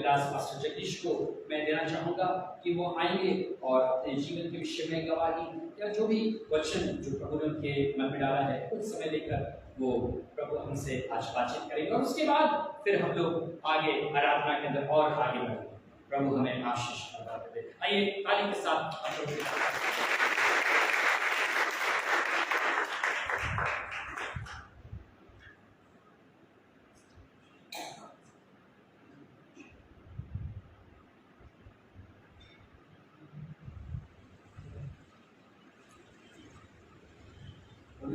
दास pastor Jagdish को मैं देना चाहूँगा कि वो आएंगे और अपने जीवन के विषय में गवाही या जो भी वचन जो प्रभु ने उनके मन में डाला है कुछ समय लेकर वो प्रभु हमसे आज बातचीत करेंगे और उसके बाद फिर हम लोग आगे आराधना के अंदर और आगे बढ़ेंगे। प्रभु हमें आशीष प्रदान करे। आइए ताली के साथ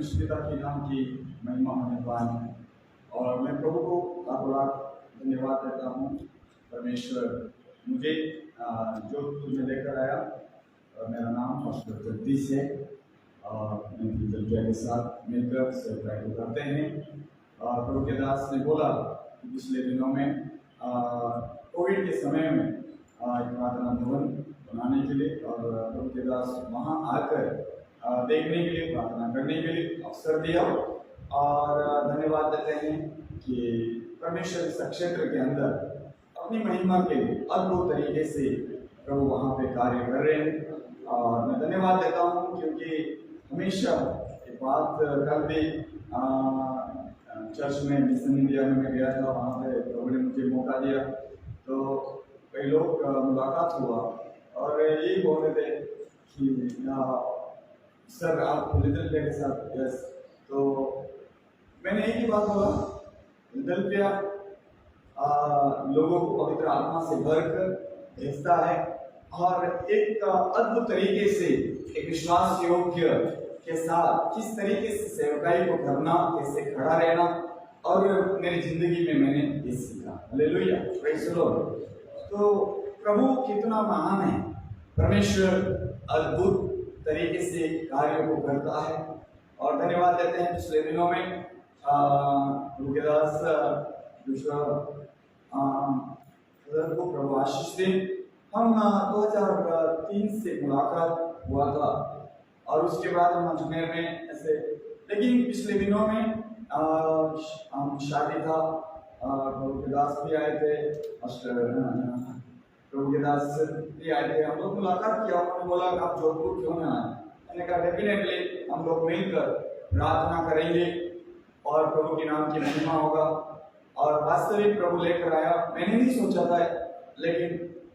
पिता के नाम की महिमा होने पाए और मैं प्रभु को लाखों लाख धन्यवाद देता हूँ। परमेश्वर मुझे जो तुम्हें लेकर आया और मेरा नाम पास्टर जगदीश है और मैं जलकिया के साथ मिलकर सेवकाई करते हैं। और प्रभु के दास ने बोला कि पिछले दिनों में कोविड के समय में एक प्रार्थना भवन बनाने के लिए और प्रभु के दास वहाँ आकर देखने के लिए प्रार्थना करने के लिए अवसर दिया और धन्यवाद देते हैं कि परमेश्वर इस क्षेत्र के अंदर अपनी महिमा के लिए अद्भुत तरीके से प्रभु वहाँ पे कार्य कर रहे हैं। और मैं धन्यवाद देता हूँ क्योंकि हमेशा एक बात कल भी चर्च में मिशन इंडिया में मैं गया था, वहाँ पे प्रभु ने मुझे मौका दिया तो कई लोग मुलाकात हुआ और यही बोल रहे थे कि सर आप फिलाडेल्फिया के साथ यस, तो मैंने एक ही बात बोला, फिलाडेल्फिया लोगों को पवित्र आत्मा से भरकर भेजता है और एक अद्भुत तरीके से एक विश्वास योग्य के साथ किस तरीके से सेवकाई को करना, कैसे खड़ा रहना और मेरी जिंदगी में मैंने ये सीखा। Hallelujah, praise the Lord. तो प्रभु कितना महान है, परमेश्वर अद्भुत तरीके से कार्यों को करता है और धन्यवाद देते हैं। पिछले दिनों में को प्रभु आशीष दे। हम 2003 से मुलाकात हुआ था और उसके बाद हम अजमेर में ऐसे, लेकिन पिछले दिनों में हम शादी था, प्रभु के दास भी आए थे, प्रभु के दास भी आए थे, हम लोग मुलाकात किया। उन्होंने बोला आप जोधपुर क्यों ना आए? मैंने कहा डेफिनेटली हम लोग मिलकर प्रार्थना करेंगे और प्रभु के नाम की महिमा होगा। और वास्तविक प्रभु लेकर आया, मैंने नहीं सोचा था, लेकिन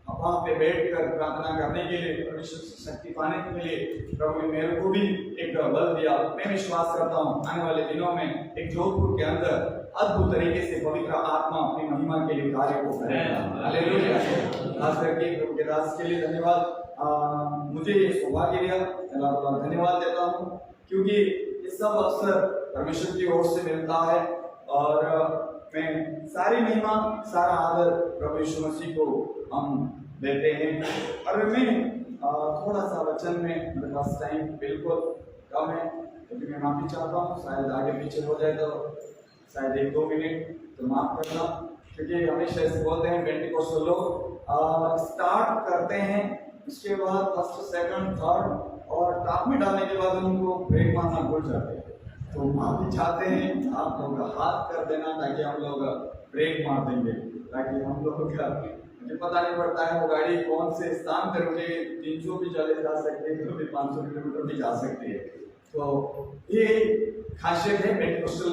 वहाँ पे बैठकर प्रार्थना करने के लिए, परमेश्वर से शक्ति पाने के लिए प्रभु ने मेरे को भी एक बल दिया। मैं विश्वास करता हूँ आने वाले दिनों में एक जोधपुर के अंदर अद्भुत तरीके से पवित्र आत्मा अपनी महिमा के लिए कार्य को करेगा। हालेलुया। खास करके प्रभु के दास के लिए धन्यवाद। मुझे ये सौभाग्य दिया, मैं धन्यवाद देता हूँ क्योंकि ये सब अवसर परमेश्वर की ओर से मिलता है और मैं सारी महिमा सारा आदर प्रभु यीशु मसीह को हम देते हैं। और मैं थोड़ा सा वचन में मेरे पास टाइम बिल्कुल कम है, क्योंकि मैं माफी चाहता हूँ, शायद आगे पीछे हो जाए तो शायद 1-2 मिनट तो माफ करना, क्योंकि हमेशा ऐसे बोलते हैं पेंटिकोस्टल लोग स्टार्ट करते हैं, उसके बाद फर्स्ट सेकंड थर्ड और टॉप में डालने के बाद उनको ब्रेक मारना भूल जाते हैं। तो माफी चाहते हैं, आप लोग हाथ कर देना ताकि हम लोग ब्रेक मार देंगे, ताकि हम लोग का मुझे पता नहीं पड़ता है वो गाड़ी कौन से स्थान पर मुझे 300 भी चले जा सकते हैं, कभी 500 किलोमीटर भी जा सकते हैं। तो ये खासियत है पेंटिकोस्टल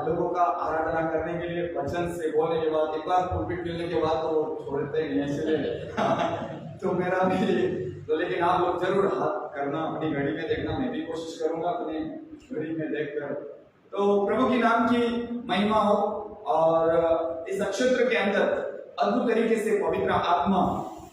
लोगों का आराधना करने के लिए। वचन से बोलने के बाद, एक बार पुलपिट मिलने के बाद तो छोड़ते नहीं इसलिए तो मेरा भी तो, लेकिन आप लोग जरूर हाथ करना, अपनी घड़ी में देखना, मैं भी कोशिश करूंगा अपनी घड़ी में देखकर। तो प्रभु की नाम की महिमा हो और इस नक्षत्र के अंदर अद्भुत तरीके से पवित्र आत्मा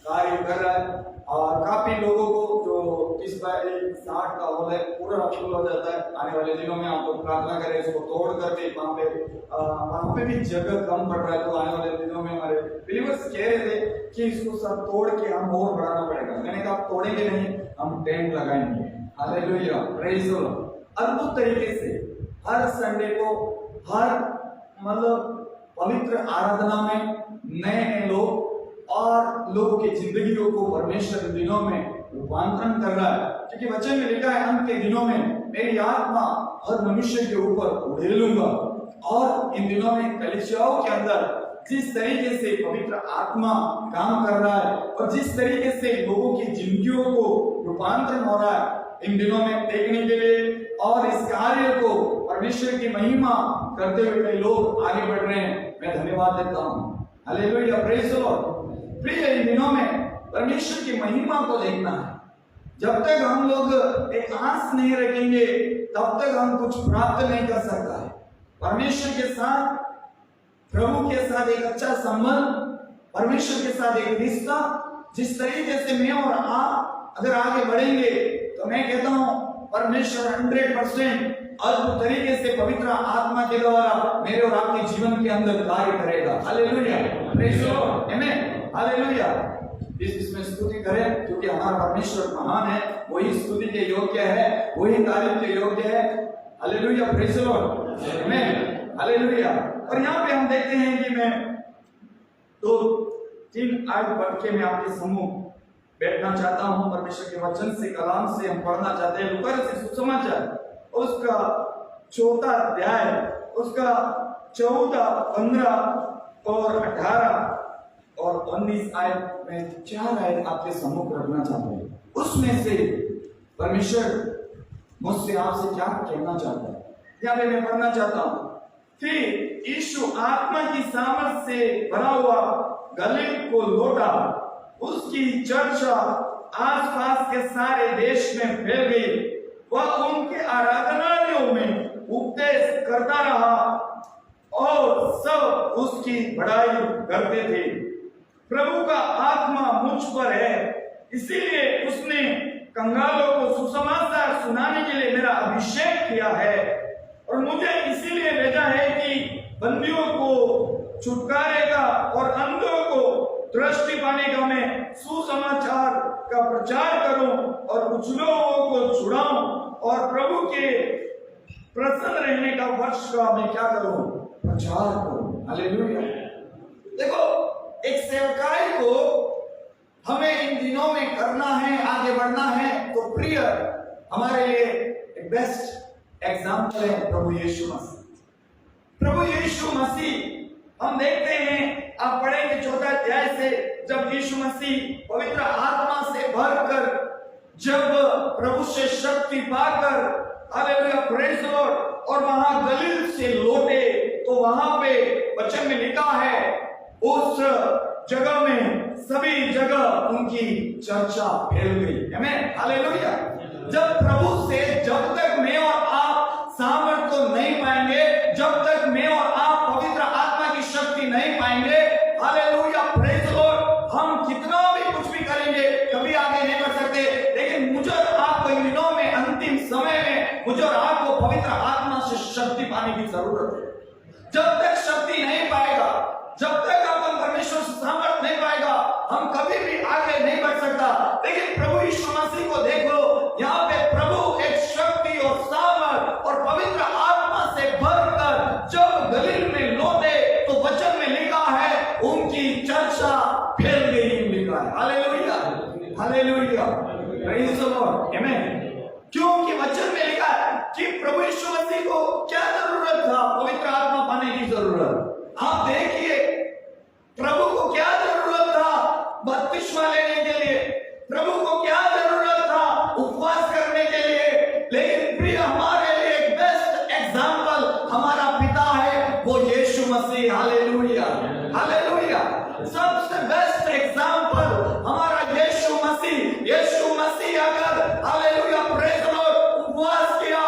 कार्य कर रहा है और काफी लोगों को जो 30/60 का हॉल है पूरा फुल हो जाता है। आने वाले दिनों में आप लोग प्रार्थना करें इसको तोड़ करके, वहाँ पे भी जगह कम पड़ रहा है, तो आने वाले दिनों में हमारे बिलीवर्स कह रहे थे कि इसको सब तोड़ के हम और बढ़ाना पड़ेगा। मैंने कहा आप तोड़ेंगे नहीं, हम टेंट लगाएंगे। Hallelujah, praise the Lord. अद्भुत तरीके से हर संडे को, हर मतलब पवित्र आराधना में नए नए लोग और लोगों की जिंदगियों को परमेश्वर इन दिनों में रूपांतरण कर रहा है, क्योंकि वचन में लिखा है अंत के दिनों में मेरी आत्मा हर मनुष्य के ऊपर उड़ेलूंगा। और इन दिनों में कलीसियाओं के अंदर जिस तरीके से पवित्र आत्मा काम कर रहा है और जिस तरीके से लोगों की जिंदगियों को रूपांतरण हो रहा है इन दिनों में देखने के लिए, और इस कार्य को परमेश्वर की महिमा करते हुए कई लोग आगे बढ़ रहे हैं, मैं धन्यवाद देता हूँ। Hallelujah, praise the Lord. प्रिय, इन दिनों में परमेश्वर की महिमा को देखना है। जब तक हम लोग एक आस नहीं रखेंगे तब तक हम कुछ प्राप्त नहीं कर सकता है। परमेश्वर के साथ, प्रभु के साथ एक अच्छा संबंध, परमेश्वर के साथ एक रिश्ता, जिस तरीके से मैं और आप अगर आगे बढ़ेंगे तो मैं कहता हूं परमेश्वर 100% अद्भुत तरीके से पवित्र आत्मा के द्वारा मेरे और आपके जीवन के अंदर कार्य करेगा। Hallelujah, praise the Lord, amen, hallelujah. इसमें स्तुति करें क्योंकि हमारा परमेश्वर महान है, वही स्तुति के योग्य है, वही तारीफ के योग्य है। Hallelujah, praise the Lord, amen, hallelujah. और यहाँ पे हम देखते हैं कि मैं 2-3 आयत पढ़ के मैं आपके सम्मुख बैठना चाहता हूं। परमेश्वर के वचन से, कलाम से हम पढ़ना चाहते हैं। लूका से सुसमाचार उसका 4था अध्याय, उसका 14, 15 और 18 और 19 आयत में 4 आयत आपके सम्मुख रखना चाहते हैं। उसमें से परमेश्वर मुझसे आपसे क्या कहना चाहता है, यहाँ पे मैं पढ़ना चाहता हूं कि यीशु आत्मा की सामर्थ से भरा हुआ गलील को लौटा। उसकी चर्चा आसपास के सारे देश में फैल गई। वह उनके आराधनालयों में उपदेश करता रहा और सब उसकी बड़ाई करते थे। प्रभु का आत्मा मुझ पर है, इसीलिए उसने कंगालों को सुसमाचार सुनाने के लिए मेरा अभिषेक किया है, और मुझे इसीलिए भेजा है कि बंदियों को छुटकारेगा और अंधों को दृष्टि पाने का मैं सुसमाचार का प्रचार करूं और कुछ लोगों को छुड़ाऊं, और प्रभु के प्रसन्न रहने का वर्ष का मैं क्या करूं, प्रचार करूं। हालेलुया। देखो, एक सेवकाई को हमें इन दिनों में करना है, आगे बढ़ना है, तो प्रिय हमारे लिए एक बेस्ट एग्जाम्पल है प्रभु यीशु मसीह। प्रभु यीशु मसीह हम देखते हैं, आप पढ़ेंगे 4 अध्याय से, जब यीशु मसीह पवित्र आत्मा से भरकर, जब प्रभु से शक्ति पाकर, हालेलुया, प्रेज़ द लॉर्ड, और वहां गलील से लौटे, तो वहां पे वचन में लिखा है उस जगह में सभी जगह उनकी चर्चा फैल गई। आमीन, हालेलुया। जब प्रभु से, जब तक मैं और आप सामर्थ को नहीं पाएंगे, जब तक मैं और आप पवित्र आत्मा की शक्ति नहीं पाएंगे, हालेलुया, प्रेज़ द लॉर्ड, हम कितना भी कुछ भी करेंगे कभी आगे नहीं बढ़ सकते। लेकिन मुझे और आपको इन दिनों में, अंतिम समय में, मुझे और आपको पवित्र आत्मा से शक्ति पाने की जरूरत है। जब तक शक्ति नहीं पाएगा, जब तक अपन परमेश्वर से सामर्थ नहीं पाएगा, हम कभी भी आगे नहीं बढ़ सकता। लेकिन प्रभु यीशु मसीह को देखो, यहाँ पे प्रभु एक शक्ति और सामर्थ और पवित्र आत्मा से भरकर जब गलील में लौटे, तो वचन में लिखा है उनकी चर्चा फैल गई, लिखा है। Hallelujah, hallelujah, praise the Lord, आमीन। क्योंकि वचन में लिखा है कि प्रभु यीशु मसीह को क्या जरूरत था, पवित्र आत्मा पाने की जरूरत। आप देखिए, प्रभु को क्या जरूरत था बपतिस्मा लेने के लिए, प्रभु को क्या जरूरत था उपवास करने के लिए। लेकिन प्रिय, हमारे लिए एक बेस्ट एग्जाम्पल हमारा पिता है, वो यीशु मसीह। Hallelujah, hallelujah. सबसे बेस्ट एग्जाम्पल हमारा यीशु मसीह। यीशु मसीह अगर, हालेलुया, प्रेज़ द लॉर्ड, उपवास किया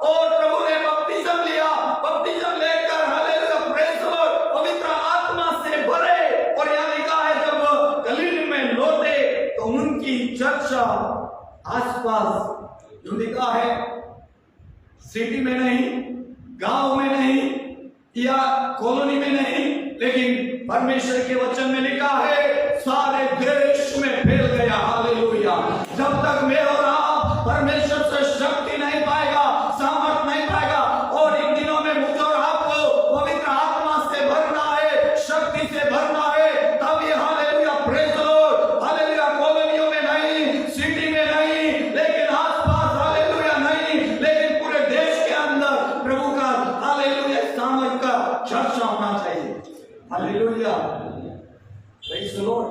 और प्रभु ने बपतिस्म लिया, बपतिस्म लेकर, हालेलुया, प्रेज़ द लॉर्ड, पवित्र आत्मा से भरे, और यहाँ लिखा है जब गलील में लौटे तो उनकी चर्चा आसपास, जो लिखा है सिटी में नहीं, गांव में नहीं, या कॉलोनी में नहीं, लेकिन परमेश्वर के वचन में लिखा है सारे देश में फैल गया। हालेलुया। जब तक मैं और आप परमेश्वर से शक्ति नहीं पाएगा, सामर्थ नहीं पाएगा, और इन दिनों में मुझे और आपको पवित्र आत्मा से भरना है, शक्ति से भरना है, तब ये, hallelujah, praise the Lord, hallelujah, कॉलोनियों में नहीं, सिटी में नहीं, लेकिन आसपास, हालेलुया, नहीं, लेकिन पूरे देश के अंदर प्रभु का, हालेलुया, सामर्थ का चर्चा होना चाहिए। Hallelujah, Praise the Lord.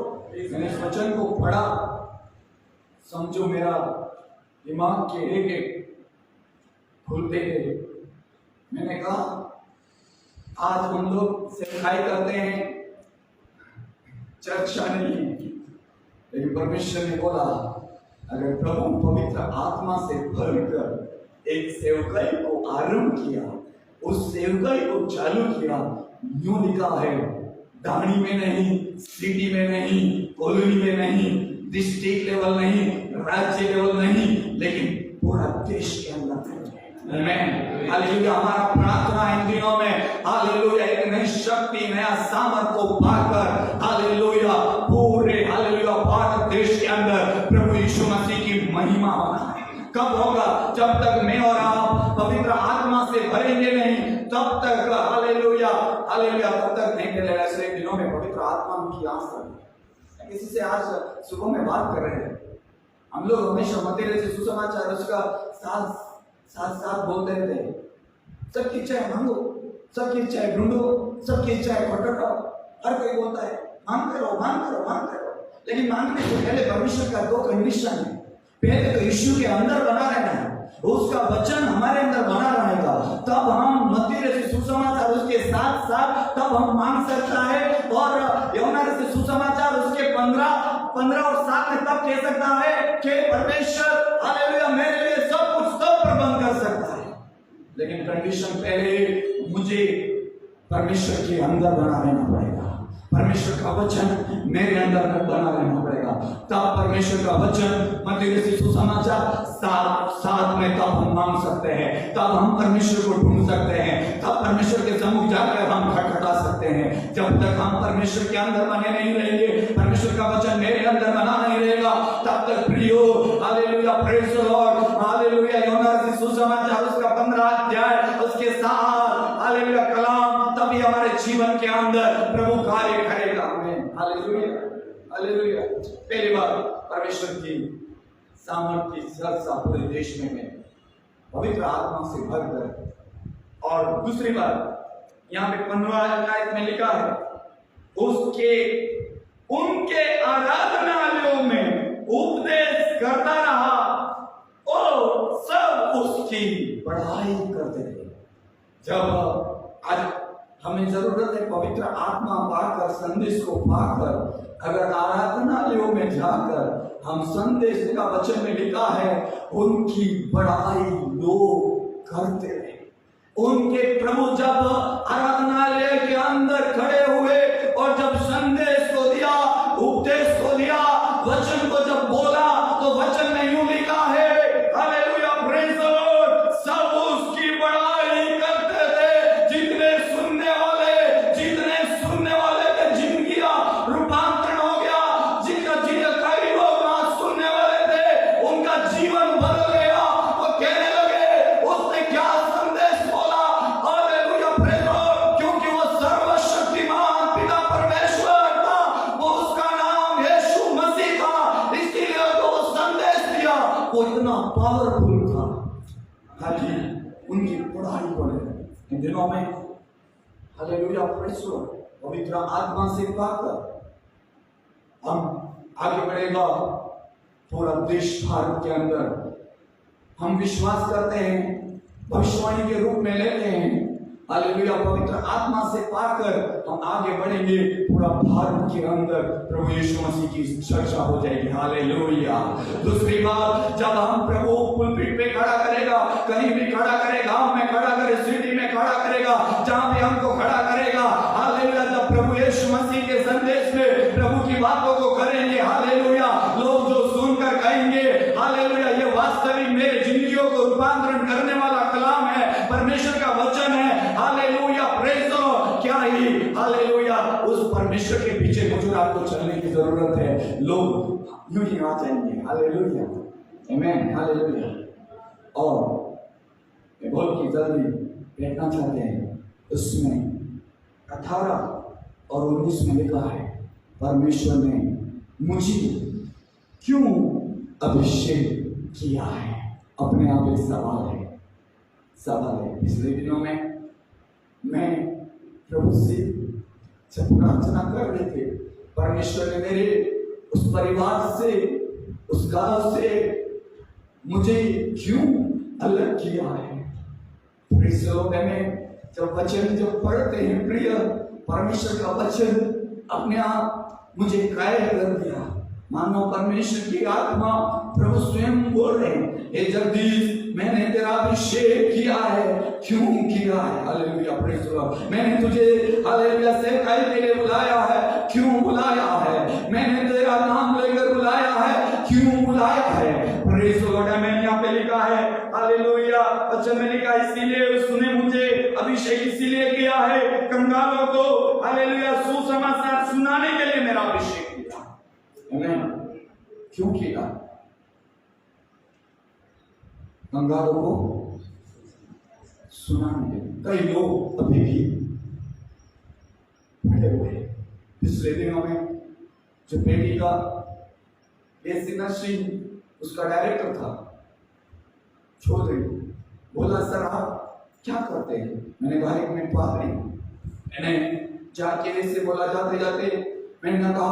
मैंने इस वचन को पढ़ा, समझो मेरा दिमाग के एक एक खुलते गए। मैंने कहा आज हम लोग सेवकाई करते हैं, चर्चा नहीं है, लेकिन परमेश्वर ने बोला अगर प्रभु पवित्र आत्मा से भरकर एक सेवकाई को आरंभ किया, उस सेवकाई को चालू किया, यूं लिखा है, दानी में नहीं, सिटी में नहीं, कॉलोनी में नहीं, डिस्ट्रिक्ट लेवल नहीं, राज्य लेवल नहीं, लेकिन पूरा देश के अंदर। आमीन, हालेलुया। हमारा प्रार्थना इन दिनों में हालेलुया एक नई शक्ति, नया सामर्थ को पाकर हालेलुया पूरे हालेलुया भारत देश के अंदर प्रभु यीशु मसीह की महिमा होना है। कब होगा? जब तक मैं और आप पवित्र आत्मा से भरेंगे नहीं, तब तक हालेलुया हालेलुया तब तक नहीं मिलेगा। ऐसे दिनों में पवित्र आत्मा की आस है। किसी से आज सुबह में बात कर रहे हैं, हम लोग हमेशा मतेरे से सुसमाचार उसका साथ साथ बोलते रहते हैं। सबकी इच्छा है मांगो, सबकी इच्छा है ढूंढो, सबकी इच्छा है खटखटाओ। हर कोई बोलता है मांगते रहो, मांगते रहो, मांगते रहो, लेकिन मांगने से पहले परमेश्वर का 2 कंडीशन है। पहले तो यीशु के अंदर बना रहना है, उसका वचन हमारे अंदर बना रहेगा, तब हम मत्ती से सुसमाचार उसके साथ साथ तब हम मांग सकता है। और यूहन्ना से सुसमाचार उसके 15 और 7 में तब कह सकता है कि परमेश्वर हालेलुया मेरे लिए सब कुछ सब प्रबंध कर सकता है। लेकिन कंडीशन पहले मुझे परमेश्वर के अंदर बना रहना पड़ेगा, परमेश्वर का वचन मेरे अंदर बना रहना पड़ेगा, तब परमेश्वर का वचन मत्ती से सुसमाचार 7 में तब हम मांग सकते हैं, तब हम परमेश्वर को ढूंढ सकते हैं, तब परमेश्वर के सम्मुख जाकर हम खटखटा सकते हैं। जब तक हम परमेश्वर के अंदर बने नहीं रहेंगे, परमेश्वर का वचन मेरे अंदर बना नहीं रहेगा, तब तक प्रियो hallelujah praise the Lord hallelujah यूहन्ना से सुसमाचार उसका 15 अध्याय उसके साथ हालेलुया कलाम तभी हमारे जीवन के अंदर प्रभु कार्य करेगा। आमीन, हालेलुया हालेलुया। पहली बार परमेश्वर की सामर्थ की चर्चा पूरे देश में पवित्र आत्मा से भरकर, और दूसरी बात यहाँ पे 15 आयत में लिखा है उनके आराधनालयों में उपदेश करता रहा और सब उसकी पढ़ाई करते थे। जब आज हमें जरूरत है पवित्र आत्मा पाकर, संदेश को पाकर, अगर आराधनालयों में जाकर हम संदेश का वचन में लिखा है उनकी बड़ाई लोग करते रहे। उनके प्रभु जब आराधनालय के अंदर खड़े हुए और जब संदेश को दिया, उपदेश को दिया, वचन को जब बोला, तो वचन में यूं लिखा है हालेलुया प्रेज़ द लॉर्ड, सब उसकी बड़ाई करते थे। जितने सुनने वाले के जिंदगी रूपांतरण हो गया, जिनका कई लोग आज सुनने वाले थे उनका जीवन बदल गया। वो कहने लगे उसने क्या संदेश बोला, हालेलुया प्रेज़ द लॉर्ड, क्योंकि वो सर्वशक्तिमान पिता परमेश्वर था, वो उसका नाम यीशु मसीह था, इसीलिए तो वो संदेश दिया, वो इतना पावरफुल था। हाजी उनकी पढ़ाई पढ़े इन दिनों में हालेलुया प्रेज़ द लॉर्ड पवित्र आत्मा से पाकर हम आगे बढ़ेगा। पूरा देश भारत के अंदर हम विश्वास करते हैं, भविष्यवाणी के रूप में लेते हैं, हालेलुया पवित्र आत्मा से पाकर हम आगे बढ़ेंगे। पूरा भारत के अंदर प्रभु यीशु मसीह की चर्चा हो जाएगी। हालेलुया। दूसरी बात, जब हम प्रभु पुलपिट पे खड़ा करेगा, कहीं भी खड़ा करे, गांव में खड़ा करे, सिटी में खड़ा करेगा, जहां भी हमको खड़ा करेगा, हालेलुया, जब प्रभु यीशु मसीह के संदेश में प्रभु की बातों को करेंगे, हालेलुया, लोग जो सुनकर कहेंगे हालेलुया ये वास्तविक मेरे जिंदगियों को रूपांतरण करने वाला कलाम है, परमेश्वर का वचन है, हालेलुया प्रेज़ द लॉर्ड। क्या ही हालेलुया उस परमेश्वर के पीछे मुझे आपको चलने की जरूरत है। लोग यूं ही आ जाएंगे। हालेलुया आमीन हालेलुया। और मैं बहुत ही जल्दी देखना चाहते हैं, उसमें 18 और 19 में लिखा है परमेश्वर ने मुझे क्यों अभिषेक किया है। अपने आप एक सवाल है। पिछले दिनों में मैं प्रभु से जब प्रार्थना कर रहे थे, परमेश्वर ने मेरे उस परिवार से, उस गांव से मुझे क्यों अलग किया है। में जब वचन जब पढ़ते हैं प्रिय, परमेश्वर का वचन अपने आप मुझे कायल कर दिया, मानो परमेश्वर की आत्मा प्रभु स्वयं बोल रहे हैं, हे जगदीश मैंने तेरा अभिषेक किया है, क्यों किया है। Hallelujah, praise the Lord. मैंने तुझे हालेलुया सेवकाई के लिए बुलाया है, क्यों बुलाया है। मैंने तेरा नाम लेकर बुलाया है, क्यों बुलाया है। Praise the Lord. मैंने यहाँ पे लिखा है हालेलुया, अच्छा मैंने लिखा इसीलिए उसने मुझे अभिषेक इसीलिए किया है, कंगालों को हालेलुया सुसमाचार सुनाने के लिए मेरा अभिषेक किया। आमीन। क्यों किया? कंगालों को सुनाने के लिए। कई लोग अभी भी भरे हुए पिछले दिनों में जो बेटी का एसी नर्सिंग उसका डायरेक्टर था, छोड़ दे, बोला सर आप क्या करते हैं। मैंने कहा एक मिनट बात नहीं। मैंने जाके ऐसे बोला जाते जाते मैंने कहा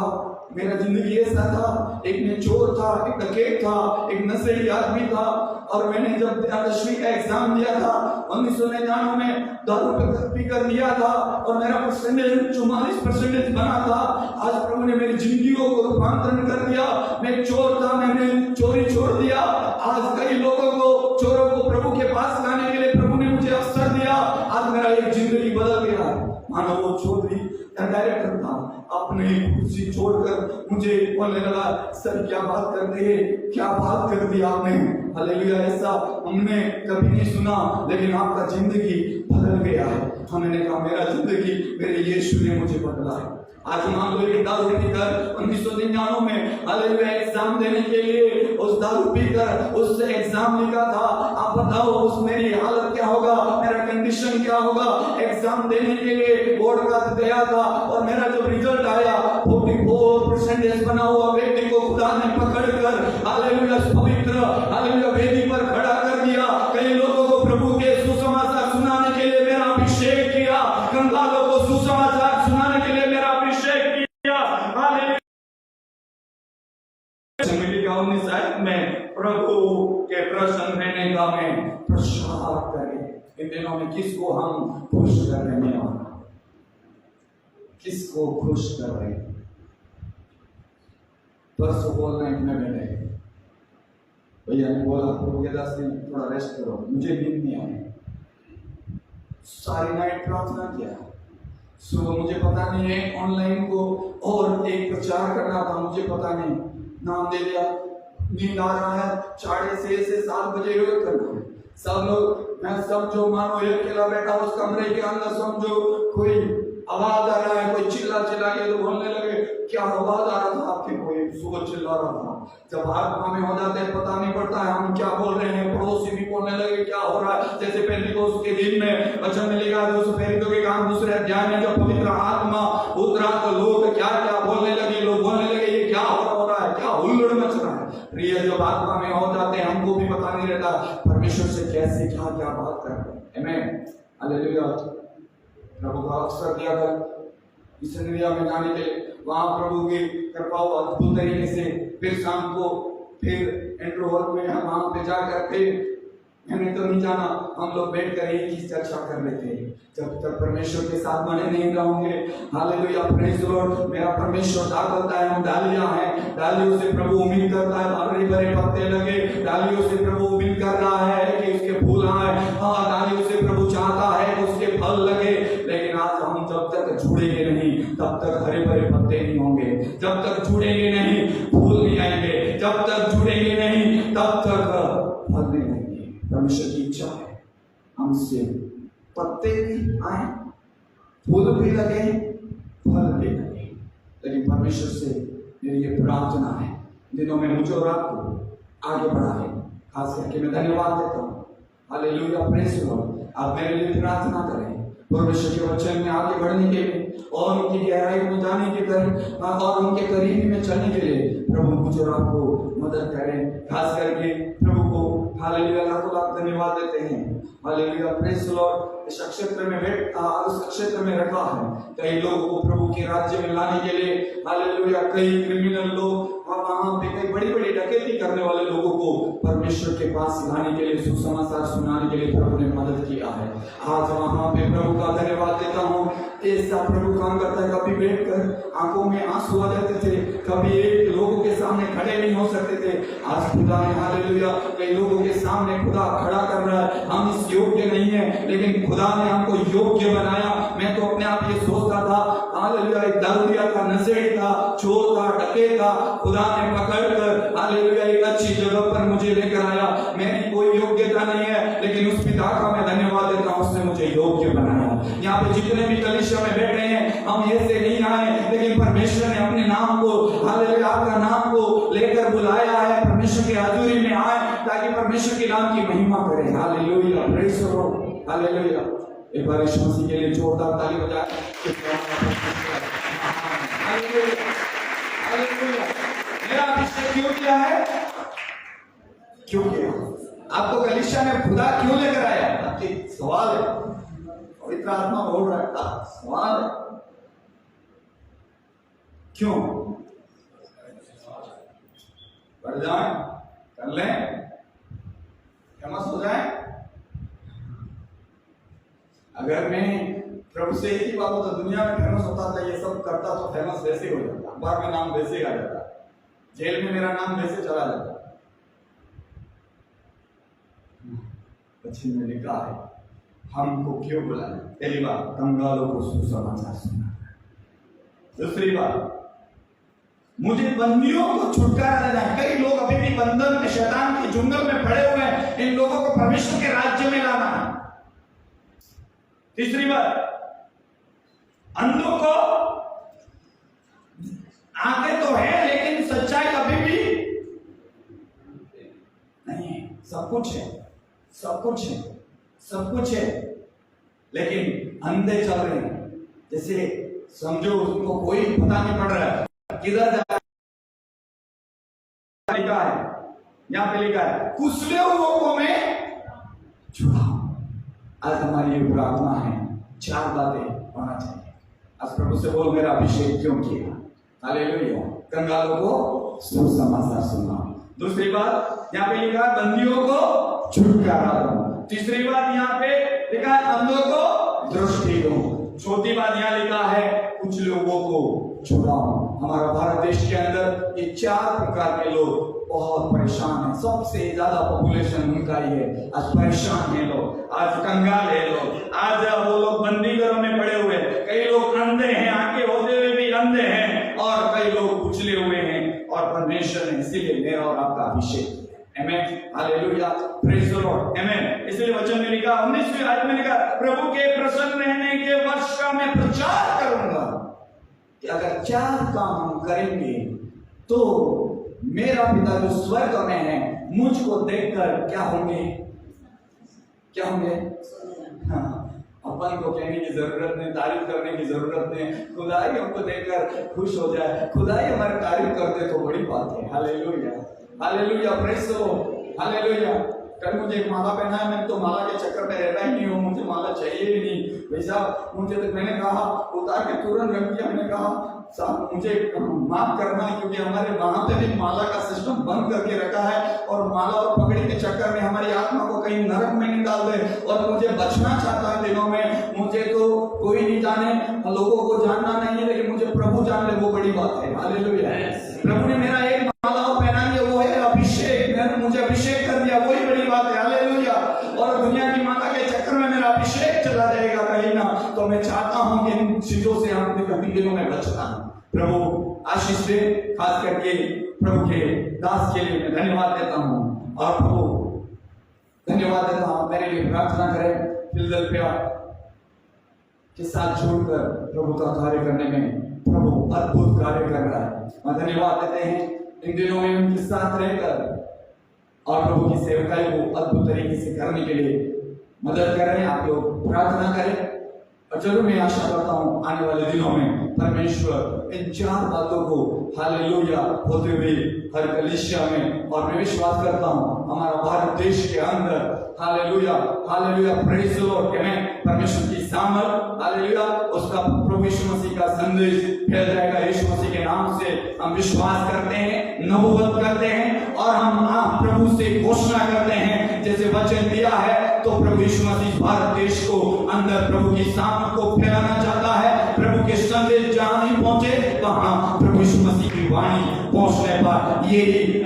मेरा जिंदगी ऐसा था, एक में चोर था, एक डकैत था, एक नशेड़ी आदमी था, और मैंने जब 10वीं का एग्जाम दिया था 1999 में, दारू पीकर दिया था और मेरा परसेंटेज 44% बना था। आज प्रभु ने मेरी जिंदगी को रूपांतरण कर दिया। मैं एक चोर था, मैंने चोरी छोड़ दिया। आज कई लोगों को, चोरों को प्रभु के पास लाने के लिए प्रभु ने मुझे अवसर दिया। आज मेरा एक जिंदगी बदल गया है। मानो वो चौधरी डायरेक्टर था, अपनी कुर्सी छोड़कर मुझे बोलने लगा सर क्या बात करते हैं, क्या बात कर दी आपने। हालेलुया, ऐसा हमने कभी नहीं सुना, लेकिन आपका जिंदगी बदल गया है। हमने कहा मेरा जिंदगी मेरे यीशु ने मुझे बदला है। आज मान लो एक दारू पीकर 1999 में हालेलुया एग्जाम देने के लिए उस दारू पीकर उस एग्जाम लिखा था। आप बताओ उस मेरी हालत क्या होगा, मेरा कंडीशन क्या होगा। एग्जाम देने के लिए बोर्ड का गया था और मेरा जब रिजल्ट आया 44% बना हुआ व्यक्ति को खुदा ने पकड़कर हालेलुया पवित्र हालेलुया वेदी पर खड़ा कर दिया। कई लोगों को प्रभु के सुसमाचार सुनाने के लिए मेरा अभिषेक किया, कंगालों को सुसमाचार सुनाने के लिए मेरा अभिषेक किया। हालेलुया में प्रभु के प्रसन्न रहने का मैं प्रसार करें। इन दिनों में किसको हम खुश कर रहे हैं, किसको खुश कर रहे हैं। परसों बोलना इतने मैंने भैया ने बोला प्रभु के 10 दिन थोड़ा रेस्ट करो, मुझे नींद नहीं आई। सारी नाइट प्रार्थना किया, सुबह मुझे पता नहीं है ऑनलाइन को और एक प्रचार करना था, मुझे पता नहीं, नाम दे दिया। नींद आ रहा है, 6:30 से 7 बजे योग करना है। सब लोग मैं समझो मानो एक अकेला बैठा उस कमरे के अंदर, समझो कोई आवाज आ रहा है, कोई चिल्ला चिल्ला के लोग बोलने लगे। क्या आवाज आ रहा था आपके, कोई सुबह चिल्ला रहा था। जब आत्मा में हो जाते हैं पता नहीं पड़ता है हम क्या बोल रहे हैं। पड़ोसी भी बोलने लगे क्या हो रहा है। जैसे पेंटिकोस्त के दिन में वचन में लिखा है 2 के काम 2 अध्याय में, जब पवित्र आत्मा उतरा तो लोग क्या क्या बोलने लगे। लोग बोलने लगे ये क्या हो रहा है, क्या हुल्लड़ मच रहा है। प्रिय जब आत्मा में हो जाते हैं हमको भी पता नहीं रहता परमेश्वर से कैसे क्या क्या बात कर रहे हैं। आमीन, हालेलुया। प्रभु का अवसर दिया था इस दुनिया में जाने के लिए, वहां प्रभु की कृपा अद्भुत तरीके से। फिर शाम को फिर एंट्रो हॉल में हम वहां पे जाकर फिर मैंने तो नहीं जाना, हम लोग बैठ कर एक ही चर्चा कर रहे थे जब तक परमेश्वर के साथ बने नहीं रहोगे। Hallelujah, praise the Lord. मेरा परमेश्वर दाखलता है, हम डालियां हैं, डालियों से प्रभु उम्मीद करता है हरे भरे पत्ते लगे। डालियों से प्रभु उम्मीद कर रहा है कि उसके फूल आए। हाँ, डालियों से प्रभु चाहता है कि उसके फल लगे। लेकिन आज हम जब तक जुड़ेंगे नहीं तब तक हरे भरे पत्ते नहीं होंगे। जब तक जुड़ेंगे नहीं फूल नहीं आएंगे। जब तक जुड़ेंगे नहीं तब तक फल नहीं आएंगे। परमेश्वर की इच्छा है हमसे पत्ते भी आए, फूल भी लगे, फल भी लगे। लेकिन परमेश्वर से मेरी ये प्रार्थना है दिनों में मुझे और आपको आगे बढ़ाए। खास करके मैं धन्यवाद देता हूँ। Hallelujah, praise the Lord. आप मेरे लिए प्रार्थना करें, परमेश्वर के वचन में आगे बढ़ने के लिए और उनकी गहराई में जाने के लिए और उनके करीबी में चलने के लिए प्रभु मुझे और आपको मदद करें। खास करके प्रभु को हालेलुया लाख धन्यवाद देते हैं। Hallelujah praise the Lord. इस क्षेत्र में उस क्षेत्र में रखा है कई लोगों को प्रभु के राज्य में लाने के लिए। हालेलुया कई क्रिमिनल लोग और वहां पे कई बड़ी बड़ी डकैती करने वाले लोगों को परमेश्वर के पास लाने के लिए, सुसमाचार सुनाने के लिए प्रभु ने मदद किया है। आज वहां पे प्रभु का धन्यवाद देता हूँ। ऐसा प्रभु काम करता है। कभी बैठकर आंखों में आंसू आ जाते थे, कभी एक लोगों के सामने खड़े नहीं हो सकते थे। आज खुदा ने हालेलुया कई लोगों के सामने खुदा खड़ा कर रहा है। हम इस योग्य नहीं है, लेकिन खुदा ने हमको योग्य बनाया। मैं तो अपने आप ये सोचता था हालेलुया एक दारूडिया था, नशेड़ी था, चोर था, डकैत था। खुदा ने पकड़कर हालेलुया एक अच्छी जगह पर मुझे लेकर आया। मेरी कोई योग्यता नहीं है, लेकिन उस पिता का मैं धन्यवाद देता हूँ, उसने मुझे योग्य बनाया। यहाँ पे जितने भी कलीसिया में बैठे हैं, हम ऐसे नहीं आए, लेकिन परमेश्वर ने अपने नाम को हालेलुया आपका नाम को लेकर बुलाया है। परमेश्वर की हाजिरी में आए ताकि परमेश्वर के नाम की महिमा करें। Hallelujah praise the Lord. Hallelujah एक बार यीशु मसीह के लिए जोरदार ताली बजाएं। Hallelujah hallelujah. मेरा अभिषेक क्यों किया है? क्यों किया? आपको कलीसिया में खुदा क्यों लेकर आया? आपके सवाल है। पवित्र आत्मा बोल रहा है, सवाल है क्यों? बढ़ जाए, कर लें, फेमस हो जाए। अगर मैं प्रभु से एक ही बात होता दुनिया में फेमस होता था, ये सब करता तो फेमस वैसे हो जाता, अखबार में नाम वैसे आ जाता, जेल में मेरा नाम वैसे चला जाता। पश्चिम में लिखा है हमको क्यों बुलाया? पहली बात कंगालों को सुसमाचार सुनाना। दूसरी बात मुझे बंदियों को छुटकारा देना। कई लोग अभी भी बंधन में शैतान के जुंगल में पड़े हुए हैं, इन लोगों को परमेश्वर के राज्य में लाना है। तीसरी बात अंधों को आंखें तो है, लेकिन सच्चाई अभी भी नहीं है। सब कुछ है, सब कुछ है, सब कुछ है, लेकिन अंधे चल रहे हैं। जैसे समझो उनको कोई पता नहीं पड़ रहा है किधर जा। लिखा है यहाँ पे, लिखा है कुचले हुओं को मैं छुड़ाऊं। आज हमारी ये प्रार्थना है, चार बातें होना चाहिए। आज प्रभु से बोल मेरा अभिषेक क्यों किया? हालेलुया। कंगालों को सुसमाचार सुनाओ। दूसरी बात यहाँ पे लिखा है बंदियों को छुटकारा दो। तीसरी बात यहाँ पे लिखा है अंधों को दृष्टि दो। चौथी बात यहाँ लिखा है कुछ लोगों को छुड़ाओ। हमारा भारत देश के अंदर ये चार प्रकार के लोग बहुत परेशान हैं। सबसे ज्यादा पॉपुलेशन उनका ही है। आज परेशान है लोग, आज कंगाल है लोग, आज वो लोग बंदी घरों में पड़े हुए हैं। कई लोग अंधे हैं, आंखें होते हुए भी अंधे हैं, और कई लोग कुचले हुए हैं। और परमेश्वर ने इसीलिए मेरा और आपका अभिषेक किया। Amen hallelujah praise the Lord amen. इसलिए वचन में लिखा 19वीं आयत में लिखा प्रभु के प्रसन्न रहने के वर्ष का मैं प्रचार करूंगा। कि अगर चार काम हम करेंगे तो मेरा पिता जो स्वर्ग में है मुझको देखकर क्या होंगे? क्या होंगे? हाँ, अपन को कहने की जरूरत नहीं, तारीफ करने की जरूरत नहीं। खुदा ही हमको देखकर खुश हो जाए, खुदा ही हमारी तारीफ कर दे तो बड़ी बात है। Hallelujah hallelujah praise the Lord hallelujah. कल मुझे एक माला पहना है, मैं तो माला के चक्कर में रहता ही नहीं हूँ, मुझे माला चाहिए ही नहीं। वैसा मुझे तो मैंने कहा उतार के तुरंत रख दिया। मैंने कहा साहब मुझे माफ करना, क्योंकि हमारे वहां पे भी माला का सिस्टम बंद करके रखा है, और माला और पगड़ी के चक्कर में हमारी आत्मा को कहीं नरक में निकाल दे। और मुझे बचना चाहता है दिनों में। मुझे तो कोई नहीं जाने, लोगों को जानना नहीं है, लेकिन मुझे प्रभु जान ले, वो बड़ी बात है। हालेलुया। प्रभु ने मेरा एक माला और पहना दिया, वो है अभिषेक। मुझे अभिषेक कर दिया, वही बड़ी बात है। हालेलुया। और दुनिया की माला के चक्कर में मेरा अभिषेक चला जाएगा कहीं ना, तो मैं चाहता हूं कि इन चीजों से हम कभी दिनों में बचना। प्रभु आशीष दे। खास करके प्रभु के दास के लिए मैं धन्यवाद देता हूं, और प्रभु धन्यवाद देता हूं। मेरे लिए प्रार्थना करें फिलदेल्फिया के साथ जोड़कर प्रभु का कार्य करने में प्रभु अद्भुत कार्य कर रहा है। हम धन्यवाद देते हैं इन दिनों में उनके साथ रहकर, और प्रभु की सेवकाई को अद्भुत तरीके से करने के लिए मदद कर रहे हैं। आप लोग प्रार्थना करें और जरूर मैं आशा करता हूँ आने वाले दिनों में परमेश्वर इन 4 बातों को हालेलुया होते हुए हर कलीसिया में, और मैं विश्वास करता हूँ हमारा भारत देश के अंदर hallelujah hallelujah praise the Lord कहें, परमेश्वर की सामर्थ हालेलुया उसका प्रभु यीशु मसीह का संदेश फैल जाएगा। यीशु मसीह के नाम से हम विश्वास करते हैं, नबूवत करते हैं और हम प्रभु से घोषणा करते हैं जैसे वचन दिया है। तो प्रभु यीशु मसीह भारत देश को अंदर प्रभु की सामर्थ को फैलाना चाहता है। प्रभु के संदेश जहां नहीं पहुंचे वहां प्रभु यीशु मसीह की वाणी पहुंचने पर ये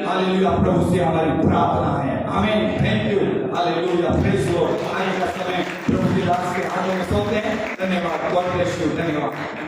हालेलुया प्रभु से हमारी प्रार्थना है। आमीन, thank you, hallelujah, praise the Lord. आगे का समय प्रभु के दास के हाथों में सौंपते हैं। धन्यवाद, गॉड ब्लेस यू, धन्यवाद।